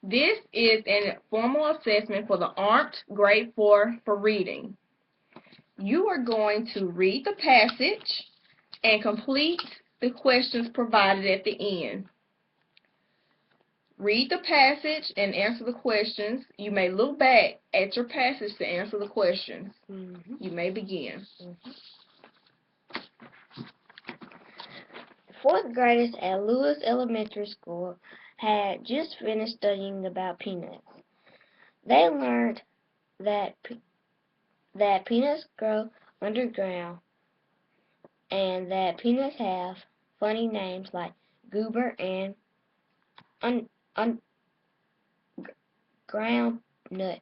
This is an formal assessment for the ARMT Grade 4 for reading. You are going to read the passage and complete the questions provided at the end. Read the passage and answer the questions. You may look back at your passage to answer the questions. You may begin. Fourth graders at Lewis Elementary School had just finished studying about peanuts. They learned that peanuts grow underground and that peanuts have funny names like goober and ground nut.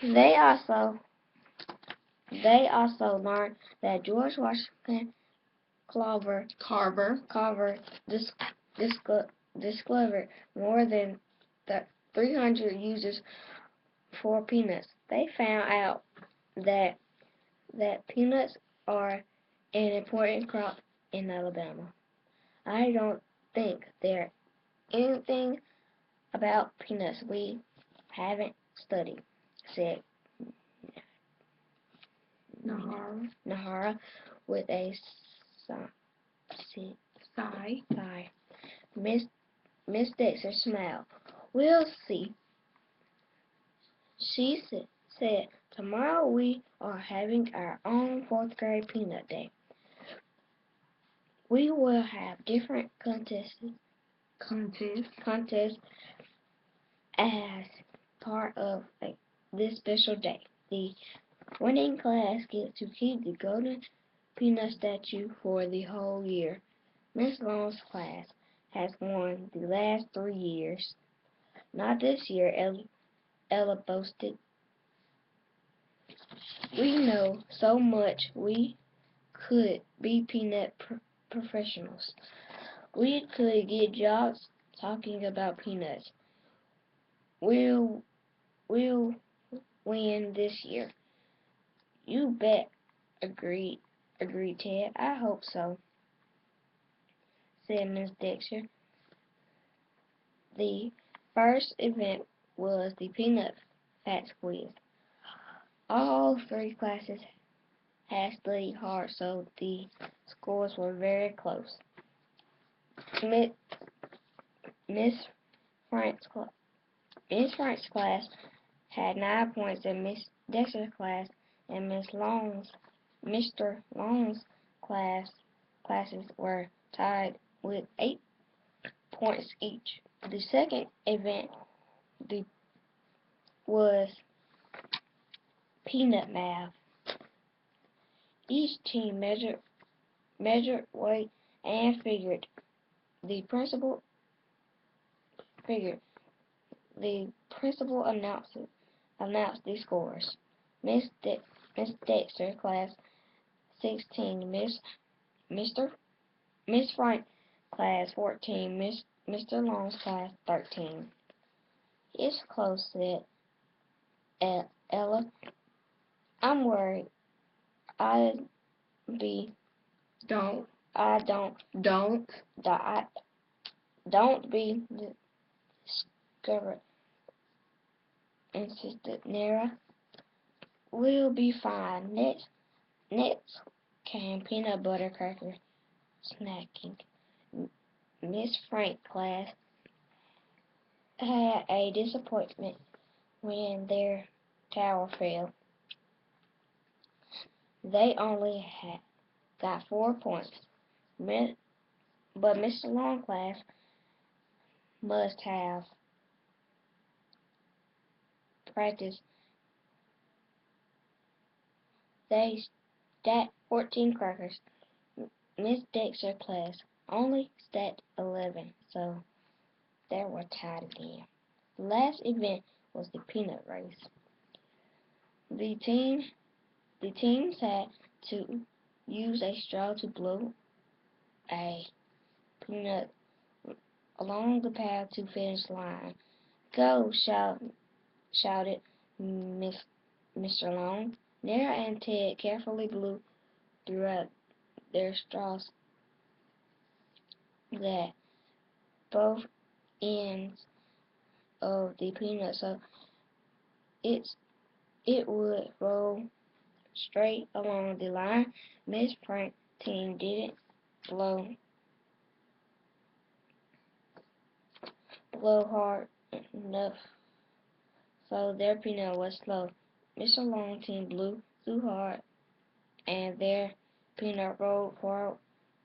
They also learned that George Washington Carver discovered more than 300 uses for peanuts. They found out that peanuts are an important crop in Alabama. I don't think there's anything about peanuts we haven't studied, said Nahara with a sigh. Miss Dexter smiled. We'll see, she said. Tomorrow we are having our own fourth grade peanut day. We will have different contests as part of this special day. The winning class gets to keep the golden peanut statue for the whole year. Miss Long's class has won the last 3 years. Not this year, Ella boasted. We know so much we could be peanut professionals. We could get jobs talking about peanuts. We'll win this year. You bet, agreed Ted. I hope so, said Miss Dexter. The first event was the peanut facts quiz. All 3 classes had studied hard, so the scores were very close. Miss Frank's class had 9 points, and Miss Dexter's class and Mr. Long's classes were tied with 8 points each. The second event was peanut math. Each team measured weight and figured. The principal announced the scores. Miss Dexter class 16, Miss Frank class 14, Mr. Long's class 13. It's close, said Ella. I'm worried. Don't be discouraged, insisted Nera. We'll be fine. Next came peanut butter cracker snacking. Miss Frank class had a disappointment when their tower fell. They only got 4 points. But Mr. Long class must have practiced. They stacked 14 crackers. Miss Dexter class only stacked 11, so they were tied again. The last event was the peanut race. The teams had to use a straw to blow a peanut along the path to finish line. Go! Shouted Mr. Long. Nera and Ted carefully blew throughout their straws that both ends of the peanut, so it would roll straight along the line. Miss Frank's team didn't blow hard enough, so their peanut was slow. Mr. Long team blew too hard, and their peanut rolled far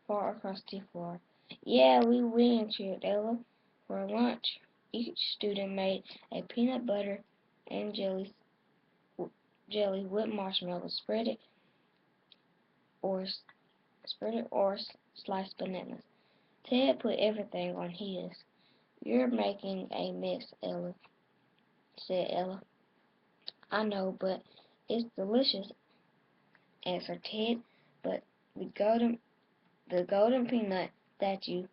across the floor. Yeah, we win, cheered Ella. For lunch, each student made a peanut butter and jelly with marshmallows, or sliced bananas. Ted put everything on his. You're making a mess, Ella, said Ella. I know, but it's delicious, answered Ted. But the golden peanut statue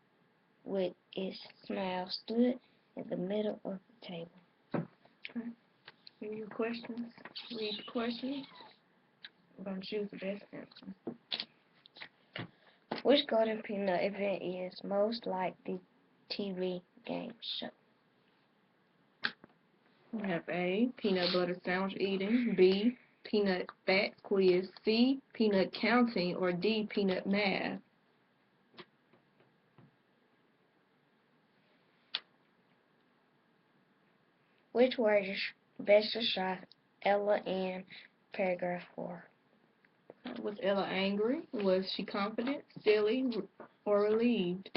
with its smile stood in the middle of the table. Okay. Any questions? Read the questions. I'm going to choose the best answer. Which golden peanut event is most like the TV game show? We have A, peanut butter sandwich eating, B, peanut facts quiz, C, peanut counting, or D, peanut math. Which word is best describes Ella in paragraph 4? Was Ella angry? Was she confident, silly, or relieved?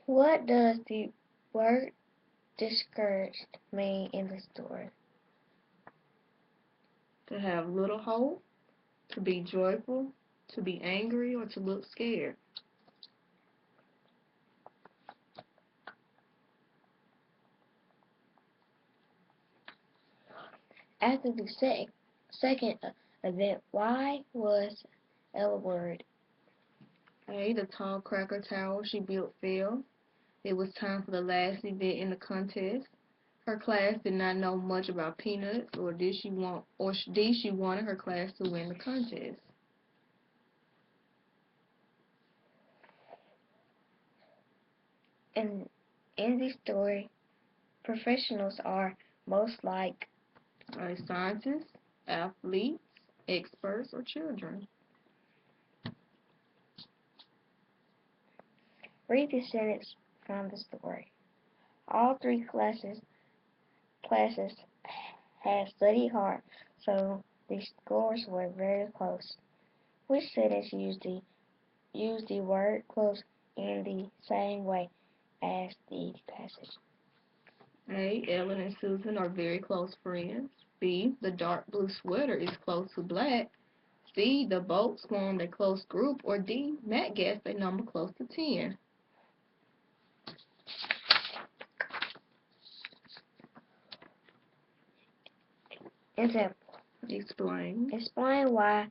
What does the word discouraged mean in the story? To have little hope, to be joyful, to be angry, or to look scared. After the second event, why was Ella worried? A, the tall cracker tower she built fell. It was time for the last event in the contest. Her class did not know much about peanuts, or D, she wanted her class to win the contest. In the story, professionals are most like Scientists, athletes, experts, or children. read the sentence from the story. All three classes had studied hard, so the scores were very close. Which sentence used the word close in the same way as the passage? A, Ellen and Susan are very close friends. B, the dark blue sweater is close to black. C, the boat formed a close group. Or D, Matt guessed a number close to 10. Example. Explain. Explain why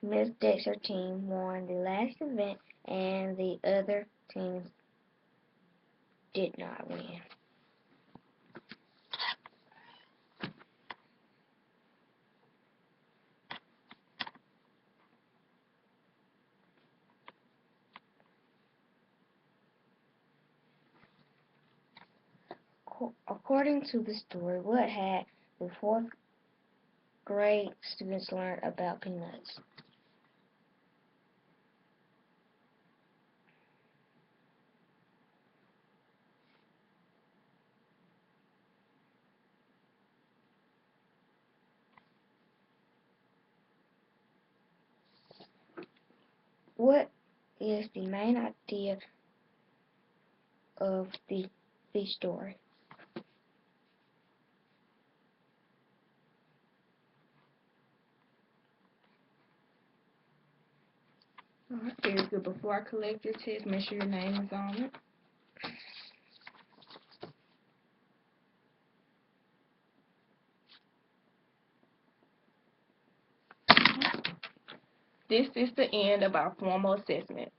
Miss Dexter's team won the last event and the other teams did not win. According to the story, what had the fourth grade students learned about peanuts? What is the main idea of the story? Alright, very good. Before I collect your test, make sure your name is on it. This is the end of our formal assessment.